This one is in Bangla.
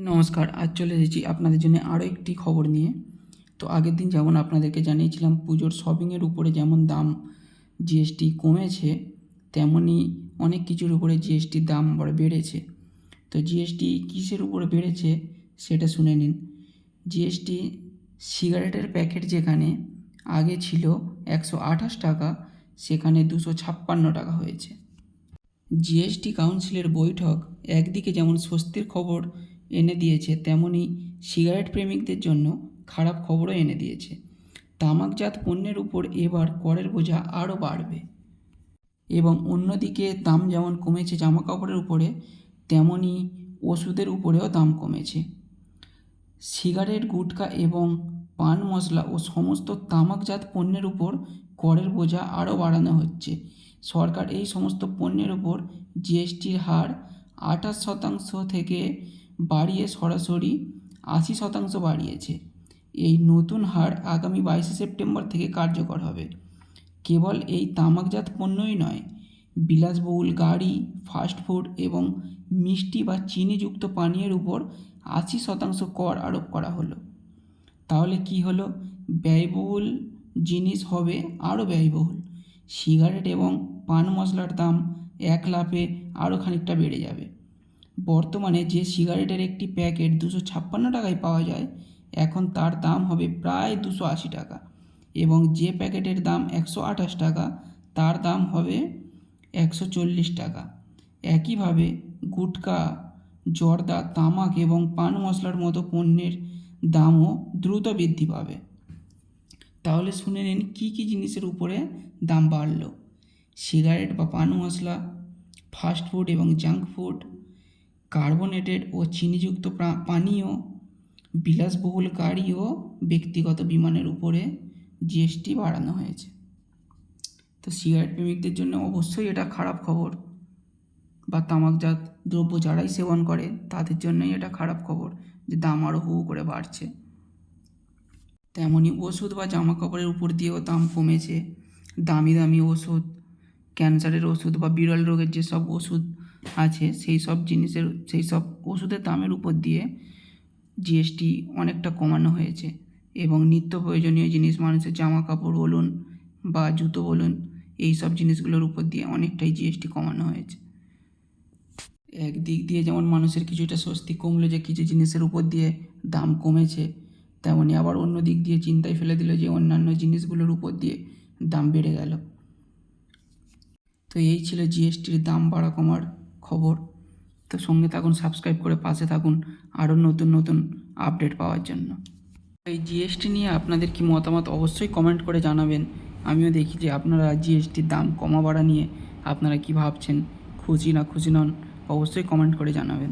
নমস্কার, আজ চলে এসেছি আপনাদের জন্য আরও একটি খবর নিয়ে। তো আগের দিন যেমন আপনাদেরকে জানিয়েছিলাম পুজোর শপিংয়ের উপরে যেমন দাম জিএসটি কমেছে, তেমনই অনেক কিছুর উপরে জিএসটির দাম বেড়েছে। তো জিএসটি কিসের উপরে বেড়েছে সেটা শুনে নিন। জিএসটি সিগারেটের প্যাকেট যেখানে আগে ছিল 128 টাকা, সেখানে 256 টাকা হয়েছে। জিএসটি কাউন্সিলের বৈঠক একদিকে যেমন স্বস্তির খবর এনে দিয়েছে, তেমনি সিগারেট প্রেমিকদের জন্য খারাপ খবরও এনে দিয়েছে। তামাকজাত পণ্যের উপর এবার করের বোঝা আরও বাড়বে। এবং অন্যদিকে দাম যেমন কমেছে জামাকাপড়ের উপরে, তেমনি ওষুধের উপরেও দাম কমেছে। সিগারেট, গুটখা এবং পান মশলা ও সমস্ত তামাকজাত পণ্যের উপর করের বোঝা আরও বাড়ানো হচ্ছে। সরকার এই সমস্ত পণ্যের উপর জিএসটির হার 28% থেকে বাড়িয়ে সরাসরি 80% বাড়িয়েছে। এই নতুন হার আগামী 22 সেপ্টেম্বর থেকে কার্যকর হবে। কেবল এই তামাকজাত পণ্যই নয়, বিলাসবহুল গাড়ি, ফাস্টফুড এবং মিষ্টি বা চিনিযুক্ত পানীয়ের উপর 80% কর আরোপ করা হলো। তাহলে কি হলো? ব্যয়বহুল জিনিস হবে আরও ব্যয়বহুল। সিগারেট এবং পান মশলার দাম এক লাফে আরও খানিকটা বেড়ে যাবে। বর্তমানে যে সিগারেটের একটি প্যাকেট 256 টাকায় পাওয়া যায়, এখন তার দাম হবে প্রায় 280 টাকা, এবং যে প্যাকেটের দাম 128 টাকা তার দাম হবে 140 টাকা। একইভাবে গুটখা, জর্দা, তামাক এবং পান মশলার মতো পণ্যের দামও দ্রুত বৃদ্ধি পাবে। তাহলে শুনে নিন কী কী জিনিসের উপরে দাম বাড়ল। সিগারেট বা পান মশলা, ফাস্টফুড এবং জাঙ্ক ফুড, কার্বোনেটেড ও চিনিযুক্ত পানীয়, বিলাসবহুল গাড়ি ও ব্যক্তিগত বিমানের উপরে জিএসটি বাড়ানো হয়েছে। তো সিগারেট প্রেমিকদের জন্য অবশ্যই এটা খারাপ খবর, বা তামাকজাত দ্রব্য যারাই সেবন করে তাদের জন্যই এটা খারাপ খবর যে দাম আরও হু করে বাড়ছে। তেমনই ওষুধ বা জামাকাপড়ের উপর দিয়েও দাম কমেছে। দামি দামি ওষুধ, ক্যান্সারের ওষুধ বা বিরল রোগের যেসব ওষুধ আছে সেই সব ওষুধের দামের উপর দিয়ে জিএসটি অনেকটা কমানো হয়েছে। এবং নিত্য প্রয়োজনীয় জিনিস, মানুষের জামা কাপড় বলুন বা জুতো বলুন, এই সব জিনিসগুলোর উপর দিয়ে অনেকটাই জিএসটি কমানো হয়েছে। একদিক দিয়ে যেমন মানুষের কিছুটা স্বস্তি কমলো যে কিছু জিনিসের উপর দিয়ে দাম কমেছে, তেমনি আবার অন্য দিক দিয়ে চিন্তায় ফেলে দিল যে অন্যান্য জিনিসগুলোর উপর দিয়ে দাম বেড়ে গেল। তো এই ছিল জিএসটির দাম বাড়া কমার খবর। তো সঙ্গে থাকুন, সাবস্ক্রাইব করে পাশে থাকুন আরও নতুন নতুন আপডেট পাওয়ার জন্য। এই জিএসটি নিয়ে আপনাদের কি মতামত অবশ্যই কমেন্ট করে জানাবেন। আমিও দেখি যে আপনারা জিএসটির দাম কমা বাড়া নিয়ে আপনারা কি ভাবছেন, খুশি না খুশি নন, অবশ্যই কমেন্ট করে জানাবেন।